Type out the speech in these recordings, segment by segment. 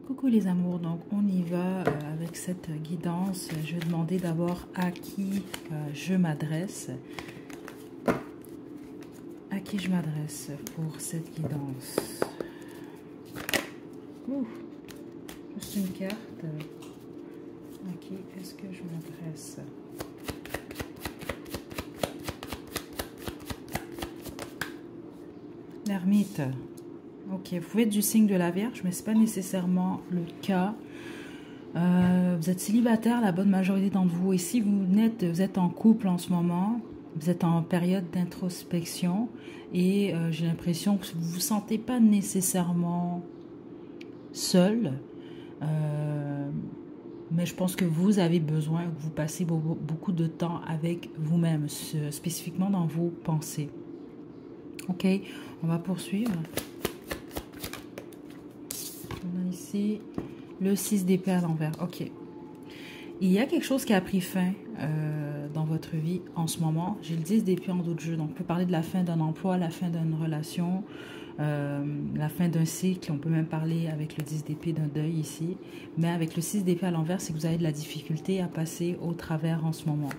Coucou les amours, donc on y va avec cette guidance. Je vais demander d'abord à qui je m'adresse. À qui je m'adresse pour cette guidance. Ouh, juste une carte. À qui est-ce que je m'adresse? L'ermite. Ok, vous pouvez être du signe de la Vierge, mais ce n'est pas nécessairement le cas. Vous êtes célibataire, la bonne majorité d'entre vous. Et si vous êtes en couple en ce moment, vous êtes en période d'introspection. Et j'ai l'impression que vous ne vous sentez pas nécessairement seul. Mais je pense que vous avez besoin, que vous passez beaucoup de temps avec vous-même, spécifiquement dans vos pensées. Ok, on va poursuivre. On a ici le 6 d'épée à l'envers. Ok. Il y a quelque chose qui a pris fin dans votre vie en ce moment. J'ai le 10 d'épée en d'autres jeux. Donc, on peut parler de la fin d'un emploi, la fin d'une relation, la fin d'un cycle. On peut même parler avec le 10 d'épée d'un deuil ici. Mais avec le 6 d'épée à l'envers, c'est que vous avez de la difficulté à passer au travers en ce moment.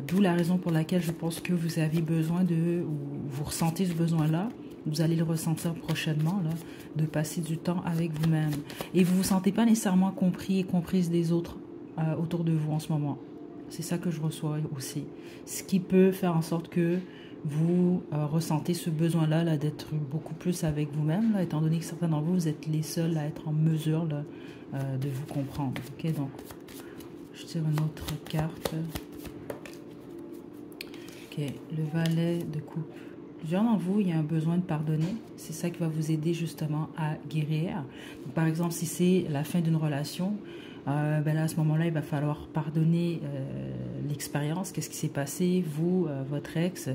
D'où la raison pour laquelle je pense que vous avez besoin ou vous ressentez ce besoin-là. Vous allez le ressentir prochainement, là, de passer du temps avec vous-même. Et vous ne vous sentez pas nécessairement compris et comprise des autres autour de vous en ce moment. C'est ça que je reçois aussi. Ce qui peut faire en sorte que vous ressentez ce besoin-là là, d'être beaucoup plus avec vous-même, étant donné que certains d'entre vous, vous êtes les seuls à être en mesure là, de vous comprendre. Okay, donc, je tire une autre carte. Ok, le valet de coupe. Plusieurs d'entre vous, il y a un besoin de pardonner. C'est ça qui va vous aider justement à guérir. Donc, par exemple, si c'est la fin d'une relation, ben là, à ce moment-là, il va falloir pardonner l'expérience. Qu'est-ce qui s'est passé, vous, votre ex,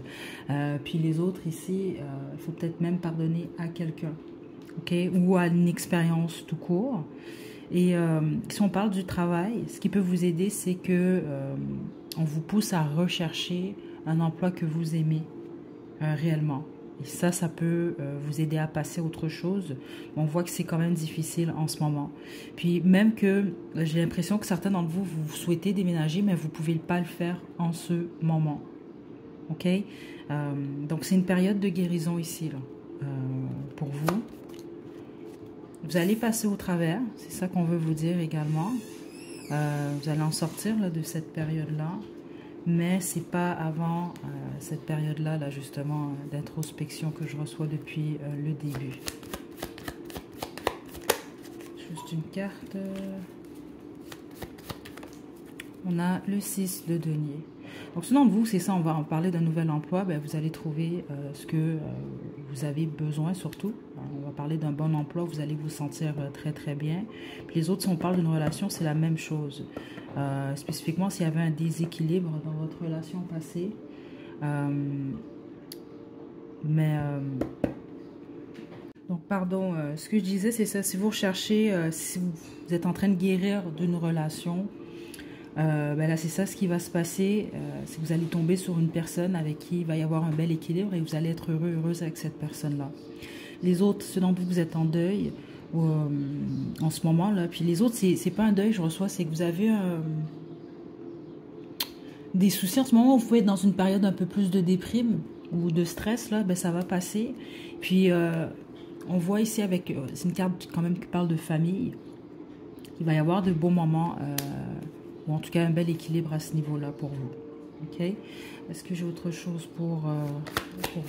puis les autres ici, il faut peut-être même pardonner à quelqu'un, ok, ou à une expérience tout court. Et si on parle du travail, ce qui peut vous aider, c'est que on vous pousse à rechercher un emploi que vous aimez. Réellement. Et ça peut vous aider à passer à autre chose. On voit que c'est quand même difficile en ce moment. Puis même que j'ai l'impression que certains d'entre vous, vous souhaitez déménager, mais vous ne pouvez pas le faire en ce moment. OK? Donc c'est une période de guérison ici, là, pour vous. Vous allez passer au travers, c'est ça qu'on veut vous dire également. Vous allez en sortir là, de cette période-là. Mais c'est pas avant cette période-là, là, justement, d'introspection que je reçois depuis le début. Juste une carte. On a le 6 de denier. Donc, sinon, vous, c'est ça, on va en parler d'un nouvel emploi. Ben, vous allez trouver ce que vous avez besoin, surtout. On va parler d'un bon emploi, vous allez vous sentir très, très bien. Puis les autres, si on parle d'une relation, c'est la même chose. Spécifiquement, s'il y avait un déséquilibre dans votre relation passée. Donc, pardon, ce que je disais, c'est ça. Si vous recherchez, si vous êtes en train de guérir d'une relation, ben là, c'est ça ce qui va se passer. C'est que vous allez tomber sur une personne avec qui il va y avoir un bel équilibre et vous allez être heureux, heureuse avec cette personne-là. Les autres, ceux d'entre vous êtes en deuil en ce moment, là. Puis les autres, c'est pas un deuil, je reçois, c'est que vous avez des soucis en ce moment. Vous pouvez être dans une période un peu plus de déprime ou de stress, là, ben ça va passer. Puis on voit ici avec, c'est une carte quand même qui parle de famille. Il va y avoir de beaux moments, ou en tout cas un bel équilibre à ce niveau-là pour vous. Ok? Est-ce que j'ai autre chose pour vous?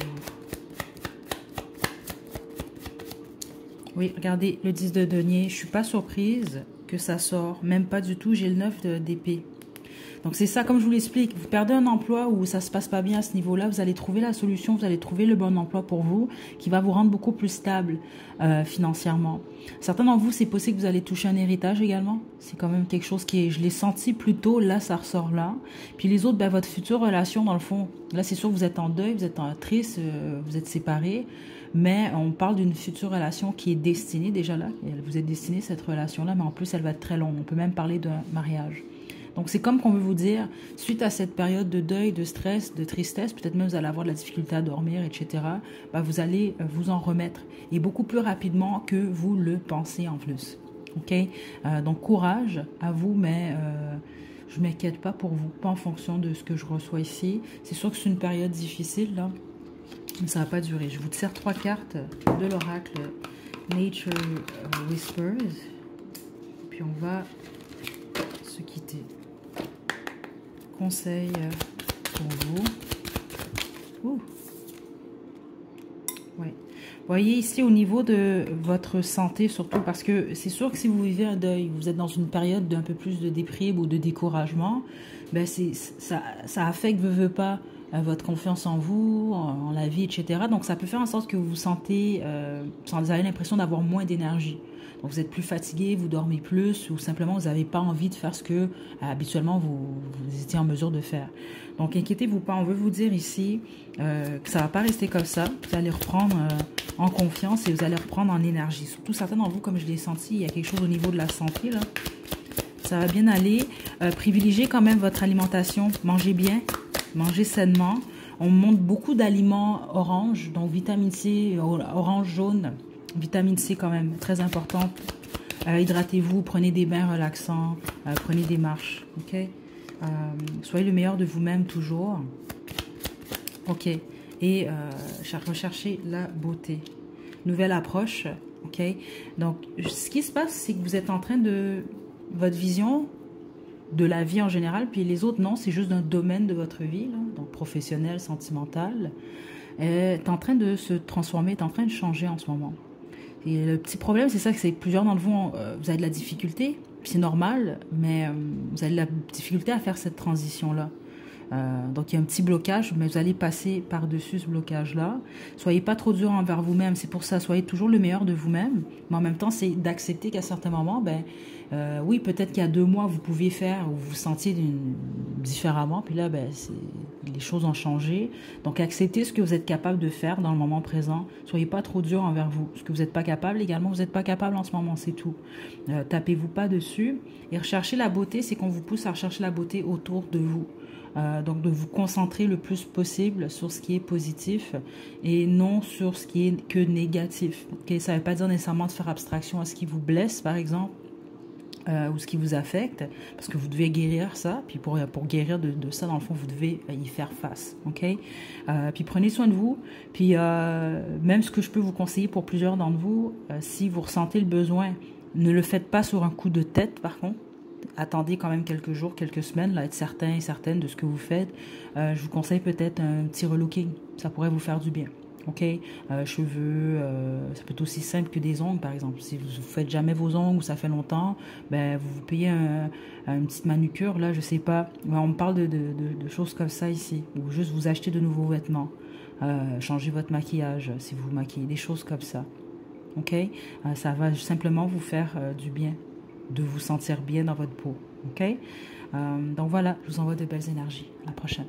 Oui, regardez, le 10 de denier. Je ne suis pas surprise que ça sort. Même pas du tout. J'ai le 9 d'épée. Donc, c'est ça, comme je vous l'explique. Vous perdez un emploi où ça ne se passe pas bien à ce niveau-là. Vous allez trouver la solution. Vous allez trouver le bon emploi pour vous qui va vous rendre beaucoup plus stable financièrement. Certains d'entre vous, c'est possible que vous allez toucher un héritage également. C'est quand même quelque chose qui est... Je l'ai senti plus tôt. Là, ça ressort là. Puis les autres, ben, votre future relation, dans le fond. Là, c'est sûr que vous êtes en deuil. Vous êtes triste. Vous êtes séparés. Mais on parle d'une future relation qui est destinée déjà là. Vous êtes destiné cette relation-là, mais en plus, elle va être très longue. On peut même parler d'un mariage. Donc, c'est comme qu'on veut vous dire, suite à cette période de deuil, de stress, de tristesse, peut-être même vous allez avoir de la difficulté à dormir, etc., bah, vous allez vous en remettre. Et beaucoup plus rapidement que vous le pensez en plus. Ok, donc courage à vous, mais je ne m'inquiète pas pour vous, pas en fonction de ce que je reçois ici. C'est sûr que c'est une période difficile, là, mais ça ne va pas durer. Je vous sers 3 cartes de l'oracle Nature Whispers. Puis on va se quitter. Conseil pour vous. Ouh. Ouais. Voyez ici au niveau de votre santé, surtout parce que c'est sûr que si vous vivez un deuil, vous êtes dans une période d'un peu plus de déprime ou de découragement, ben ça affecte, veut pas, votre confiance en vous, en la vie, etc. Donc ça peut faire en sorte que vous vous sentez, vous avez l'impression d'avoir moins d'énergie. Donc vous êtes plus fatigué, vous dormez plus, ou simplement vous n'avez pas envie de faire ce que habituellement vous étiez en mesure de faire. Donc inquiétez-vous pas, on veut vous dire ici que ça ne va pas rester comme ça. Vous allez reprendre en confiance et vous allez reprendre en énergie. Surtout certains d'entre vous, comme je l'ai senti, il y a quelque chose au niveau de la santé là. Ça va bien aller. Privilégiez quand même votre alimentation. Mangez bien, mangez sainement. On montre beaucoup d'aliments orange, donc vitamine C, orange jaune. Vitamine C quand même, très importante. Hydratez-vous, prenez des bains relaxants, prenez des marches. Ok. Soyez le meilleur de vous-même toujours. Ok. Et recherchez la beauté. Nouvelle approche. Ok. Donc, ce qui se passe, c'est que vous êtes en train de... Votre vision de la vie en général, puis les autres, non, c'est juste un domaine de votre vie, là, donc professionnel, sentimental, est en train de se transformer, est en train de changer en ce moment. Et le petit problème, c'est ça, que c'est que plusieurs d'entre vous, vous avez de la difficulté, c'est normal, mais vous avez de la difficulté à faire cette transition-là. Donc il y a un petit blocage, mais vous allez passer par-dessus ce blocage-là. Soyez pas trop dur envers vous-même, c'est pour ça, soyez toujours le meilleur de vous-même, mais en même temps, c'est d'accepter qu'à certains moments, oui, peut-être qu'il y a 2 mois, vous pouviez faire ou vous vous sentiez différemment, puis là, les choses ont changé. Donc acceptez ce que vous êtes capable de faire dans le moment présent. Soyez pas trop dur envers vous. Ce que vous n'êtes pas capable, également, vous n'êtes pas capable en ce moment, c'est tout. Tapez-vous pas dessus. Et rechercher la beauté, c'est qu'on vous pousse à rechercher la beauté autour de vous. Donc de vous concentrer le plus possible sur ce qui est positif et non sur ce qui est que négatif. Okay? Ça ne veut pas dire nécessairement de faire abstraction à ce qui vous blesse, par exemple, ou ce qui vous affecte, parce que vous devez guérir ça, puis pour guérir de ça, dans le fond, vous devez y faire face, ok? Puis prenez soin de vous, puis même ce que je peux vous conseiller pour plusieurs d'entre vous, si vous ressentez le besoin, ne le faites pas sur un coup de tête, par contre. Attendez quand même quelques jours, quelques semaines, là, être certain et certaine de ce que vous faites. Je vous conseille peut-être un petit relooking, ça pourrait vous faire du bien. Ok, cheveux, ça peut être aussi simple que des ongles, par exemple. Si vous ne faites jamais vos ongles ou ça fait longtemps, vous payez une petite manucure, là, je sais pas. On me parle de choses comme ça ici. Ou juste vous acheter de nouveaux vêtements, changer votre maquillage si vous vous maquillez, des choses comme ça. Ok, ça va simplement vous faire du bien, de vous sentir bien dans votre peau. Ok, donc voilà, je vous envoie de belles énergies. À la prochaine.